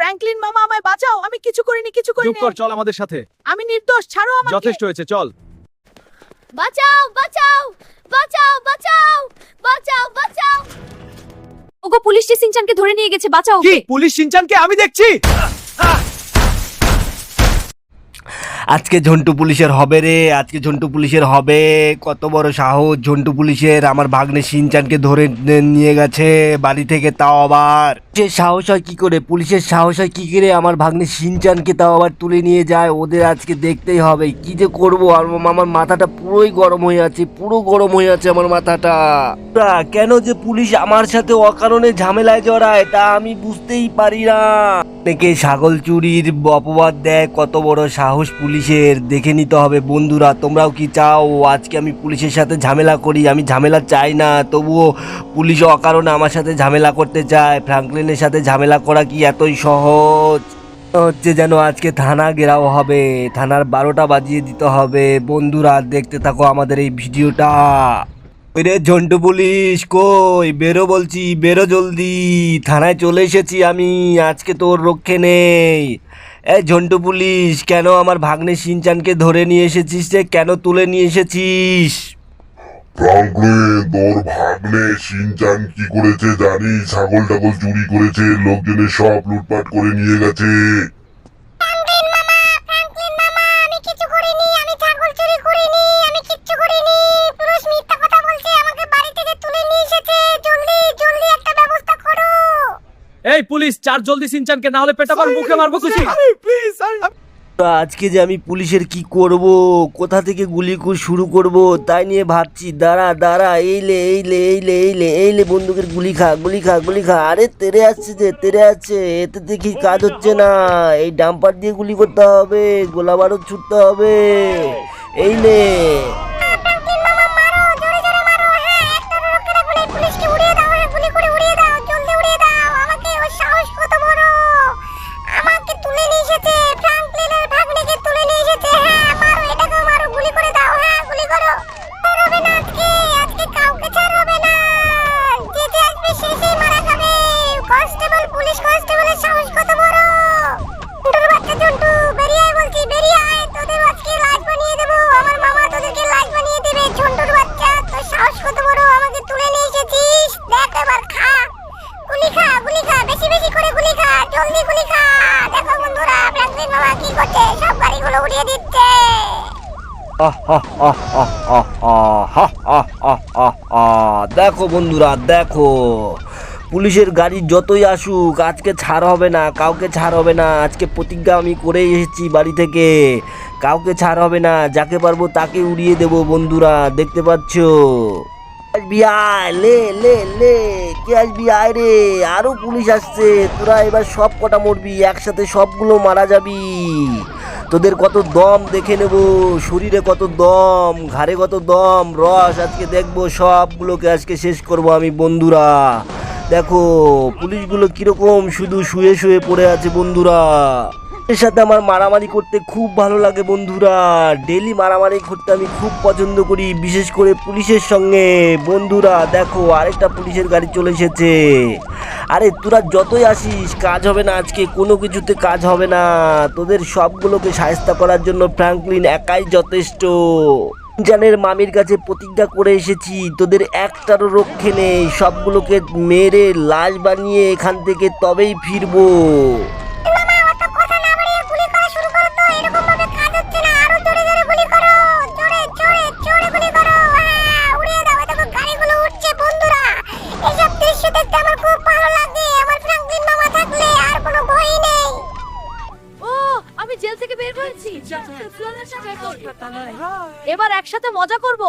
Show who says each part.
Speaker 1: Franklin মামা আমায় বাঁচাও, আমি কিছু করিনি।
Speaker 2: চুপ কর, চল আমাদের সাথে।
Speaker 1: আমি নির্দোষ, ছাড়ো আমাকে।
Speaker 2: যথেষ্ট হয়েছে, চল।
Speaker 3: বাঁচাও বাঁচাও বাঁচাও বাঁচাও বাঁচাও বাঁচাও। ওগো, পুলিশ সিনচানকে ধরে নিয়ে গেছে, বাঁচাও
Speaker 2: কি
Speaker 3: ওকে।
Speaker 2: পুলিশ শিনচানকে? আমি দেখছি।
Speaker 4: আজকে ঝন্টু পুলিশের হবে রে, আজকে ঝন্টু পুলিশের হবে। কত বড় সাহস ঝন্টু পুলিশের, আমার ভাগ্নে শিনচানকে ধরে নিয়ে গেছে বাড়ি থেকে, তাও আবার পুলিশের সাহস হয় কি করে, পুলিশের সাহস হয় কি করে আমার ভাগ্নে শিনচানকে তাও আবার তুলে নিয়ে যায়। ওদের আজকে দেখতেই হবে কি যে করবো। আর আমার মাথাটা পুরোই গরম হয়ে আছে, পুরো গরম হয়ে আছে আমার মাথাটা। কেন যে পুলিশ আমার সাথে অকারণে ঝামেলায় জড়ায় তা আমি বুঝতেই পারি না। অনেকে ছাগল চুরির অপবাদ দেয়, কত বড় সাহস পুলিশের, দেখে নিতে হবে বন্ধুরা। তোমরাও কি চাও আজকে আমি পুলিশের সাথে ঝামেলা করি? আমি ঝামেলা চাই না, তবুও পুলিশ অকারণে আমার সাথে ঝামেলা করতে চায়। ফ্র্যাঙ্কলিনের সাথে ঝামেলা করা কি এতই সহজ? হচ্ছে যেন আজকে থানা ঘেরাও হবে, থানার 12টা বাজিয়ে দিতে হবে। বন্ধুরা দেখতে থাকো আমাদের এই ভিডিওটা। রে ঝন্টু পুলিশ কই, বেরো বলছি, বেরো জলদি, থানায় চলে এসেছি আমি, আজকে তোর রক্ষে নেই। এই ঝন্টু পুলিশ, কেন আমার ভাগ্নে শিনচানকে ধরে নিয়ে এসেছিস রে? কেন তুলে নিয়ে এসেছিস?
Speaker 5: ফ্রাঙ্কলিন, তোর ভাগ্নে শিনচান কি করেছে জানিস? ছাগল টাগল চুরি করেছে, লোকজনের সব লুটপাট করে নিয়ে গেছে।
Speaker 3: আমি কিছু করিনি, আমি ছাগল চুরি করিনি, আমি কিচ্ছু করিনি। পুলিশ মিথ্যা কথা বলছে, আমাকে বাড়ি থেকে তুলে নিয়ে এসেছে। জলদি জলদি একটা ব্যবস্থা করো।
Speaker 2: এই পুলিশ, চার জলদি শিনচানকে, না হলে পেটাবার মুখে মারবো খুশি।
Speaker 1: প্লিজ
Speaker 4: আজকে যে আমি পুলিশের কি করব, কোথা থেকে গুলি শুরু করব তাই নিয়ে ভাবছি। দাঁড়া দাঁড়া, এইলে বন্দুকের গুলি খা, গুলি খা, গুলি খা। আরে তেরে আসছে যে, তেরে আসছে, এতে দেখি কাজ হচ্ছে না। এই ডাম্পার দিয়ে গুলি করতে হবে, গোলা বারুদ ছুটতে হবে। এইলে দেখো বন্ধুরা দেখো, পুলিশের গাড়ি যতই আসুক আজকে ছাড় হবে না, কাউকে ছাড় হবে না। আজকে প্রতিজ্ঞা আমি করে এসেছি বাড়ি থেকে, কাউকে ছাড় হবে না, যাকে পারবো তাকে উড়িয়ে দেবো। বন্ধুরা দেখতে পাচ্ছ, আসবি আয়, লে লে লে, কে আসবি আয় রে, আরো পুলিশ আসছে। তোরা এবার সব কটা মরবি, একসাথে সবগুলো মারা যাবি। তোদের কত দম দেখে নেব, শরীরে কত দম, ঘাড়ে কত দম, রস আজকে দেখবো, সবগুলোকে আজকে শেষ করব আমি। বন্ধুরা দেখো পুলিশগুলো কিরকম শুধু শুয়ে শুয়ে পড়ে আছে। বন্ধুরা এর সাথে আমার মারামারি করতে খুব ভালো লাগে বন্ধুরা, ডেলি মারামারি করতে আমি খুব পছন্দ করি, বিশেষ করে পুলিশের সঙ্গে। বন্ধুরা দেখো আরেকটা পুলিশের গাড়ি চলে এসেছে। আরে তোরা যতই আসিস কাজ হবে না, আজকে কোনো কিছুতে কাজ হবে না। তোদের সবগুলোকে সাহায্য করার জন্য ফ্র্যাঙ্কলিন একাই যথেষ্ট। জানের মামির কাছে প্রতিজ্ঞা করে এসেছি, তোদের একটারও রক্ষে নেই, সবগুলোকে মেরে লাশ বানিয়ে এখান থেকে তবেই ফিরবো।
Speaker 3: আমি জেল থেকে বের হয়েছি, এবার একসাথে মজা করব।